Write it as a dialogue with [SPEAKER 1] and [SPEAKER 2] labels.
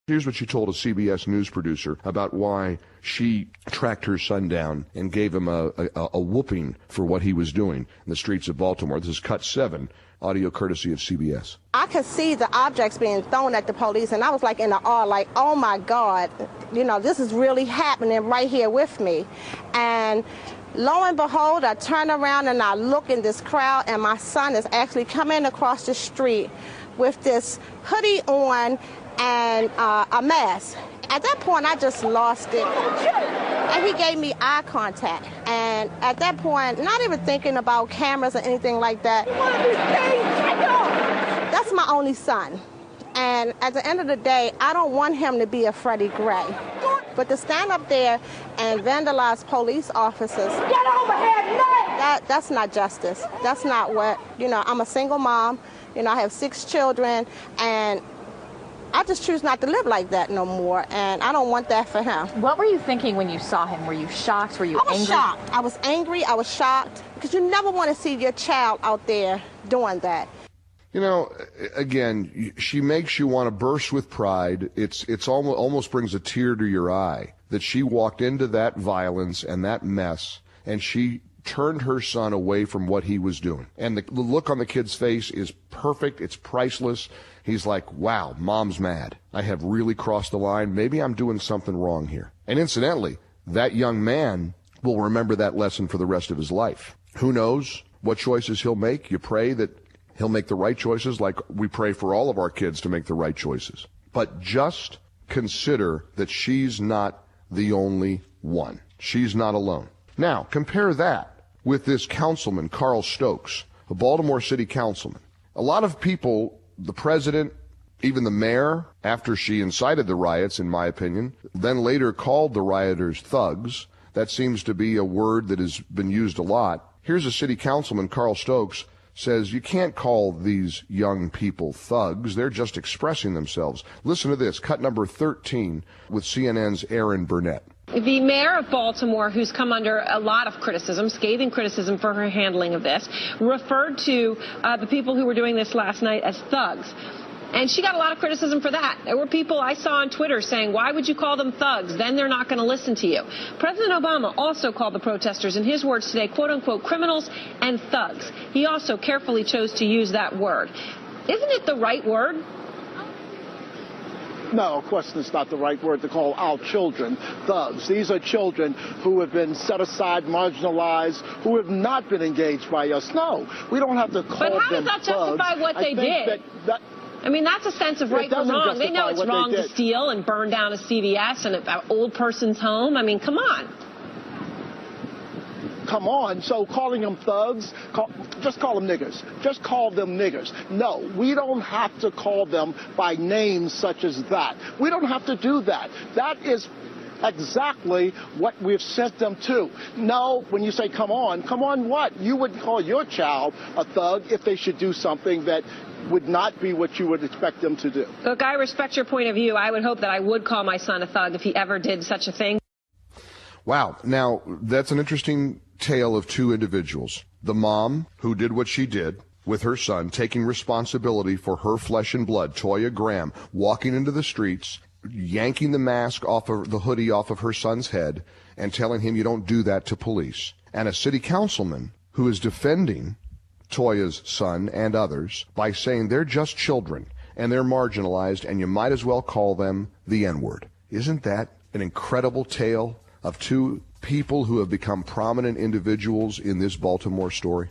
[SPEAKER 1] Here's what she told a CBS News producer about why she tracked her son down and gave him a whooping for what he was doing in the streets of Baltimore. This is cut 7, audio courtesy of CBS.
[SPEAKER 2] I could see the objects being thrown at the police, and I was like in the awe, like, oh my God, you know, this is really happening right here with me. And lo and behold, I turn around and I look in this crowd, and my son is actually coming across the street with this hoodie on and a mask. At that point, I just lost it. And he gave me eye contact. And at that point, not even thinking about cameras or anything like that, that's my only son. And at the end of the day, I don't want him to be a Freddie Gray. But to stand up there and vandalize police officers, get over here, that's not justice. That's not what, you know, I'm a single mom. You know, I have 6 children, and I just choose not to live like that no more, and I don't want that for him.
[SPEAKER 3] What were you thinking when you saw him? Were you shocked? Were you angry? I was
[SPEAKER 2] shocked. I was angry. I was shocked, because you never want to see your child out there doing that.
[SPEAKER 1] You know, again, she makes you want to burst with pride. It's almost brings a tear to your eye that she walked into that violence and that mess, and she turned her son away from what he was doing. And the look on the kid's face is perfect. It's priceless. He's like, wow, mom's mad. I have really crossed the line. Maybe I'm doing something wrong here. And incidentally, that young man will remember that lesson for the rest of his life. Who knows what choices he'll make? You pray that he'll make the right choices, like we pray for all of our kids to make the right choices. But just consider that she's not the only one. She's not alone. Now, compare that with this councilman, Carl Stokes, a Baltimore City councilman. A lot of people, the president, even the mayor, after she incited the riots, in my opinion, then later called the rioters thugs. That seems to be a word that has been used a lot. Here's a city councilman, Carl Stokes, says you can't call these young people thugs. They're just expressing themselves. Listen to this, cut number 13 with CNN's Aaron Burnett.
[SPEAKER 4] The mayor of Baltimore, who's come under a lot of criticism, scathing criticism for her handling of this, referred to the people who were doing this last night as thugs. And she got a lot of criticism for that. There were people I saw on Twitter saying, why would you call them thugs? Then they're not going to listen to you. President Obama also called the protesters, in his words today, quote unquote, criminals and thugs. He also carefully chose to use that word. Isn't it the right word?
[SPEAKER 5] No, of course it's not the right word to call our children thugs. These are children who have been set aside, marginalized, who have not been engaged by us. No, we don't have to call them thugs.
[SPEAKER 4] But how does that justify what they did? I mean, that's a sense of right or wrong. They know it's wrong to steal and burn down a CVS and an old person's home. I mean, come on.
[SPEAKER 5] Come on. So calling them thugs, just call them niggers. Just call them niggers. No, we don't have to call them by names such as that. We don't have to do that. That is exactly what we've sent them to. No, when you say come on what? You wouldn't call your child a thug if they should do something that would not be what you would expect them to do.
[SPEAKER 4] Look, I respect your point of view. I would hope that I would call my son a thug if he ever did such a thing.
[SPEAKER 1] Wow. Now, that's an interesting tale of 2 individuals. The mom, who did what she did with her son, taking responsibility for her flesh and blood, Toya Graham, walking into the streets, yanking the mask off of the hoodie off of her son's head, and telling him you don't do that to police. And a city councilman who is defending Toya's son and others by saying they're just children and they're marginalized and you might as well call them the N-word. Isn't that an incredible tale of 2 people who have become prominent individuals in this Baltimore story?